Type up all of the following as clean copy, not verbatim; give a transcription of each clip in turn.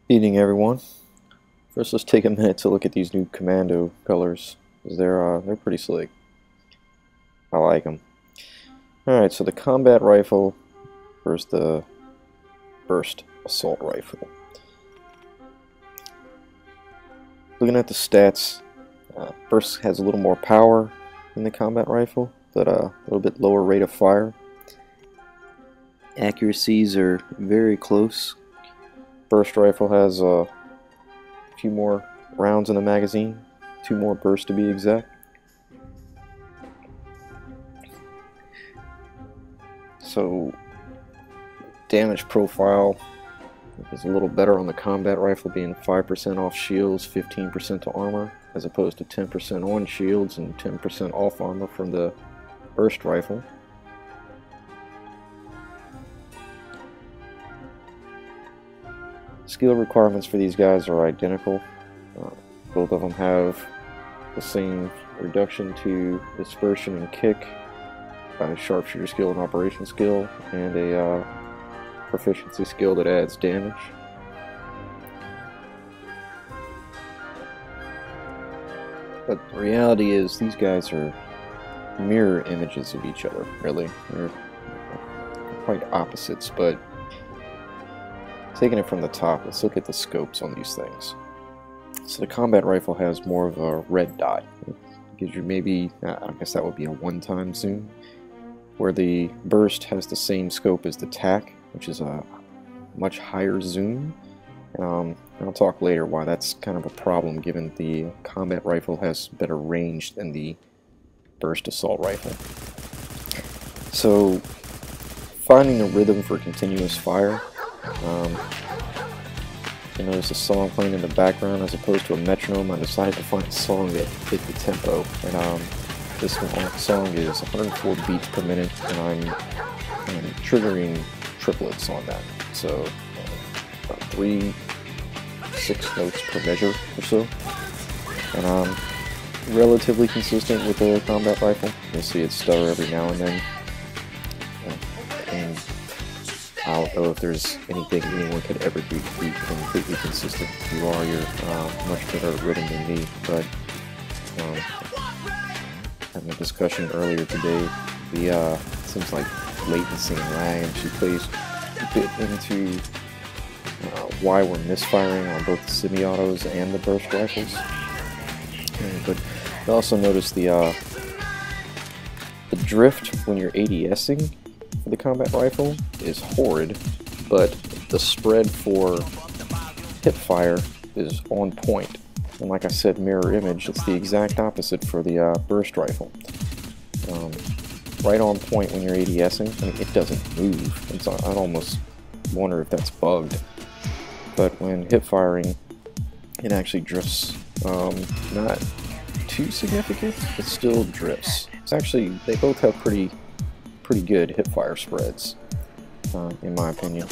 Evening, everyone. First, let's take a minute to look at these new commando colors, because they're pretty slick. I like them. All right, so the combat rifle versus the burst assault rifle. Looking at the stats, burst has a little more power than the combat rifle, but a little bit lower rate of fire. Accuracies are very close. Burst rifle has a few more rounds in the magazine, 2 more bursts to be exact. So damage profile is a little better on the combat rifle, being 5% off shields, 15% to armor, as opposed to 10% on shields and 10% off armor from the burst rifle. Skill requirements for these guys are identical. Both of them have the same reduction to dispersion and kick, sharpshooter skill and operation skill, and a proficiency skill that adds damage. But the reality is these guys are mirror images of each other, really. They're quite opposites, but taking it from the top, let's look at the scopes on these things. So the combat rifle has more of a red dot. It gives you maybe, I guess that would be a one-time zoom, where the burst has the same scope as the TAC, which is a much higher zoom. I'll talk later why that's kind of a problem, given the combat rifle has better range than the burst assault rifle. So finding a rhythm for continuous fire. You notice a song playing in the background as opposed to a metronome. I decided to find a song that fit the tempo, and this song is 104 beats per minute, and I'm triggering triplets on that, so about 3-6 notes per measure or so, and relatively consistent with the combat rifle. You'll see it stutter every now and then, and I don't know if there's anything anyone could ever do to be completely consistent. You are, you're much better at rhythm than me, but having a discussion earlier today, the seems like latency and lag actually plays a bit into why we're misfiring on both the semi-autos and the burst rifles. But you also notice the drift when you're ADSing for the combat rifle is horrid, but the spread for hip fire is on point. And like I said, mirror image, it's the exact opposite for the burst rifle. Right on point when you're ADSing. I mean, it doesn't move. I'd almost wonder if that's bugged. But when hip firing, it actually drifts. Not too significant, but still drifts. It's actually, they both have pretty good hip fire spreads, in my opinion.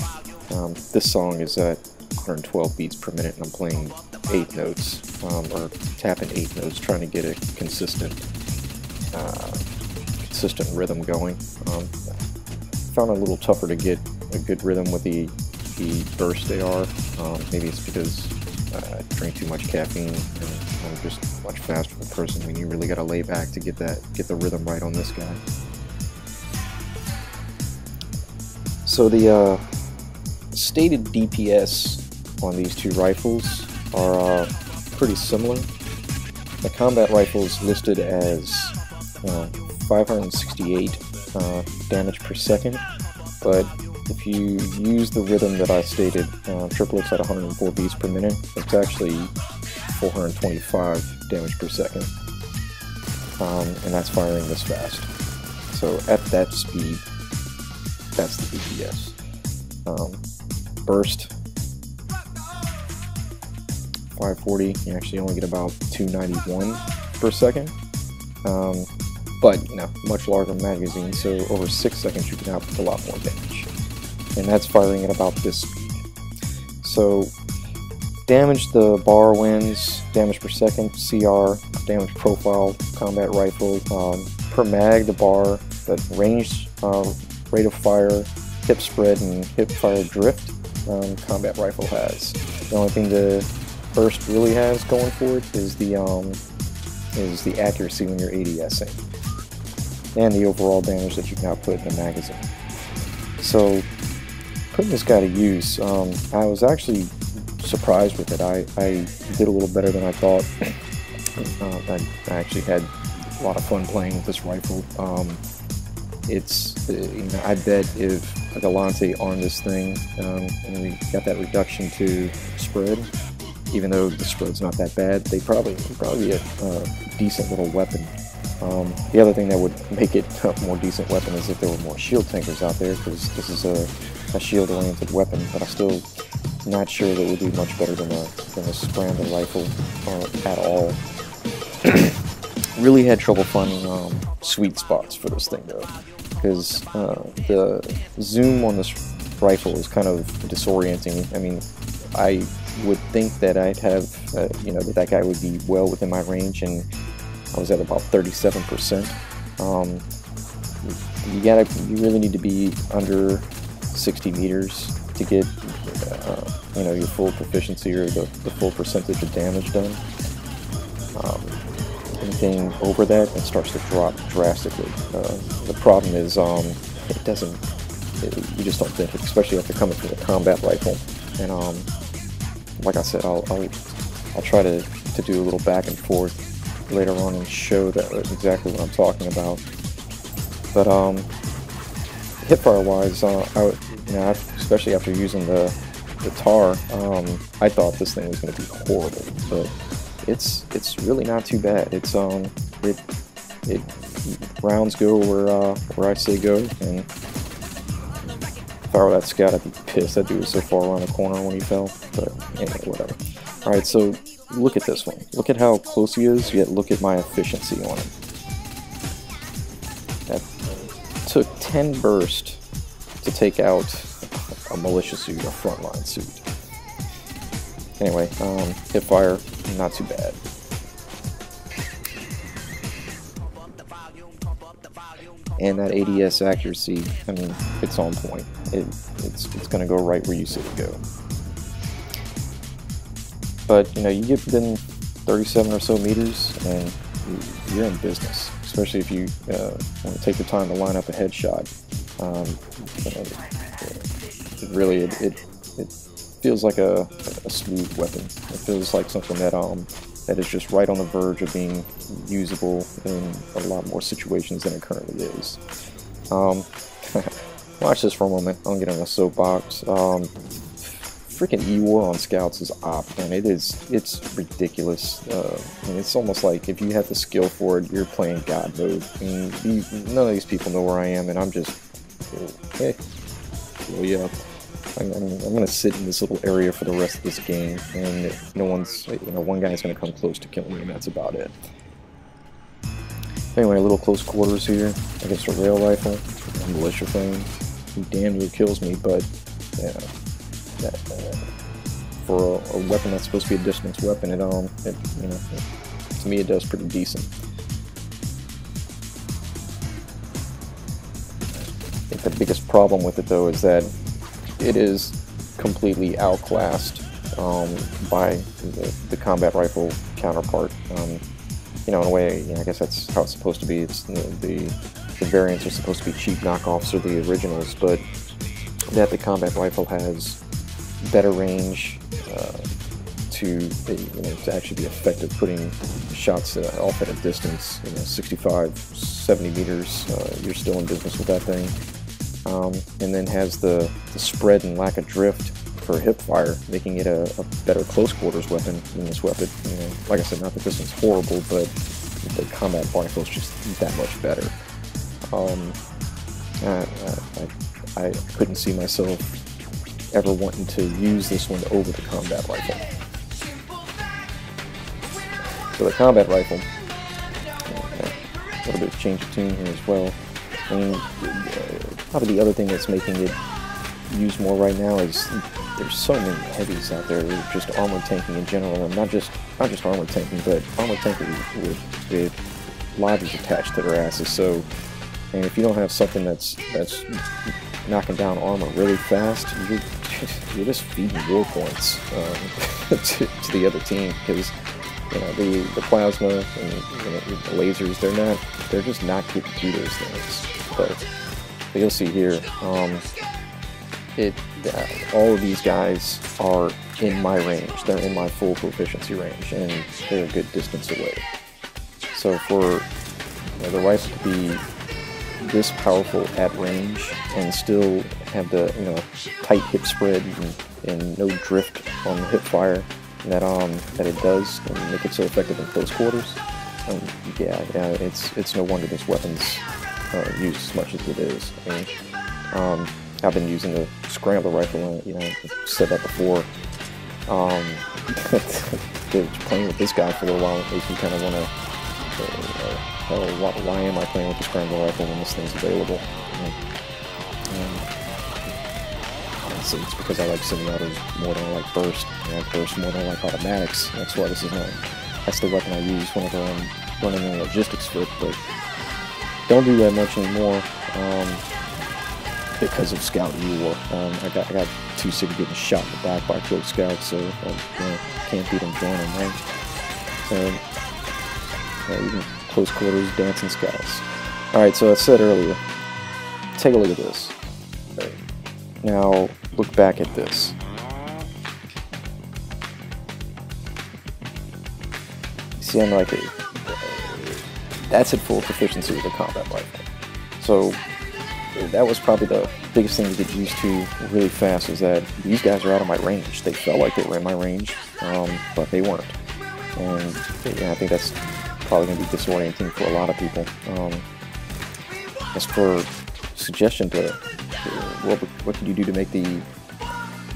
This song is at 112 beats per minute, and I'm playing 8 notes, or tapping 8 notes, trying to get a consistent rhythm going. Found it a little tougher to get a good rhythm with the burst AR. Maybe it's because I drink too much caffeine and I'm just a much faster person. I mean, you really got to lay back to get the rhythm right on this guy. So the stated DPS on these two rifles are pretty similar. The combat rifle is listed as 568 damage per second, but if you use the rhythm that I stated, triplets at 104 beats per minute, it's actually 425 damage per second, and that's firing this fast. So at that speed, that's the DPS. Burst 540, you actually only get about 291 per second, but you know, much larger magazine, so over 6 seconds you can output a lot more damage, and that's firing at about this speed. So damage, the bar wins, damage per second, CR, damage profile, combat rifle, per mag, the bar, that range, rate of fire, hip spread, and hip fire drift. combat rifle has. The only thing the burst really has going for it is the accuracy when you're ADSing, and the overall damage that you can output in the magazine. So, putting this guy to use, I was actually surprised with it. I did a little better than I thought. I actually had a lot of fun playing with this rifle. It's, I bet if Galante armed this thing, and we got that reduction to spread, even though the spread's not that bad, they'd probably be a decent little weapon. The other thing that would make it a more decent weapon is if there were more shield tankers out there, because this is a shield-oriented weapon, but I'm still not sure that it would be much better than a scramble rifle at all. Really had trouble finding sweet spots for this thing though, because the zoom on this rifle is kind of disorienting. I mean, I would think that I'd have, that guy would be well within my range, and I was at about 37%. You really need to be under 60 meters to get, your full proficiency or the full percentage of damage done. Anything over that, it starts to drop drastically. The problem is, you just don't benefit, especially after coming from a combat rifle. And like I said, I'll try to do a little back and forth later on and show that exactly what I'm talking about. But hipfire wise, especially after using the tar, I thought this thing was going to be horrible, but it's really not too bad. It's it rounds go where I say go, and if I were that scout, I'd be pissed. That dude was so far around the corner when he fell, but anyway, whatever. Alright, so look at this one. Look at how close he is, yet look at my efficiency on him. That took 10 bursts to take out a militia suit, a frontline suit. Anyway, hipfire, not too bad. And that ADS accuracy, I mean, it's on point. It's going to go right where you say to go. But, you get within 37 or so meters, and you're in business. Especially if you want to take the time to line up a headshot. It feels like a smooth weapon. It feels like something that is just right on the verge of being usable in a lot more situations than it currently is. Watch this for a moment. I'll get on a soapbox. Freaking E-War on Scouts is op, man. It's ridiculous. It's almost like if you have the skill for it, you're playing God mode. I mean, none of these people know where I am, and I'm just, hey, blow you up. I'm gonna sit in this little area for the rest of this game, and one guy's gonna come close to killing me, and that's about it. Anyway, a little close quarters here against a rail rifle, a militia thing. He damn near kills me, but for a weapon that's supposed to be a distance weapon, to me it does pretty decent. I think the biggest problem with it though is that it is completely outclassed by the combat rifle counterpart. In a way, I guess that's how it's supposed to be. It's the variants are supposed to be cheap knockoffs of the originals, but that the combat rifle has better range to actually be effective putting shots off at a distance, 65, 70 meters. You're still in business with that thing. And then has the spread and lack of drift for hipfire, making it a better close quarters weapon than this weapon. Like I said, not that this one's horrible, but the combat rifle is just that much better. I couldn't see myself ever wanting to use this one over the combat rifle. So the combat rifle, a little bit of change of tune here as well. I mean, probably the other thing that's making it used more right now is there's so many heavies out there, just armor tanking in general, and not just armor tanking, but armor tanking with lodges attached to their asses. So, and if you don't have something that's knocking down armor really fast, you're just feeding war points to the other team, because you know the plasma and the lasers, they're just not getting through those things. But you'll see here, all of these guys are in my range. They're in my full proficiency range, and they're a good distance away. So for the rifle to be this powerful at range and still have the tight hip spread and no drift on the hip fire that it does, and make it so effective in close quarters, yeah, it's no wonder this weapon's used as much as it is. I mean, I've been using the scrambler rifle, I've said that before. Playing with this guy for a little while makes me kind of want to, why am I playing with the scrambler rifle when this thing's available? So it's because I like semi-autos more than I like burst. I like burst more than I like automatics. That's why that's the weapon I use whenever I'm running a logistics flip, but don't do that much anymore. Because of Scout War. I got too sick of getting shot in the back by close scouts, so can't beat them joining, right? So even close quarters, dancing scouts. Alright, so I said earlier, take a look at this. Right. Now look back at this. See, I'm like that's at full proficiency with a combat rifle. So that was probably the biggest thing to get used to really fast, is that these guys are out of my range. They felt like they were in my range, but they weren't. And yeah, I think that's probably going to be disorienting for a lot of people. As for suggestion to what can you do to make the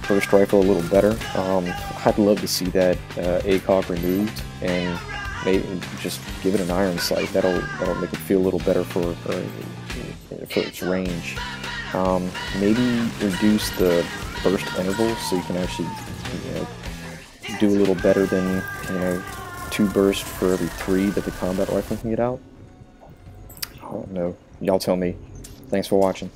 burst rifle a little better, I'd love to see that ACOG removed and maybe just give it an iron sight. That'll make it feel a little better for its range. Maybe reduce the burst interval so you can actually do a little better than 2 bursts for every 3 that the combat rifle can get out. I don't know. Y'all tell me. Thanks for watching.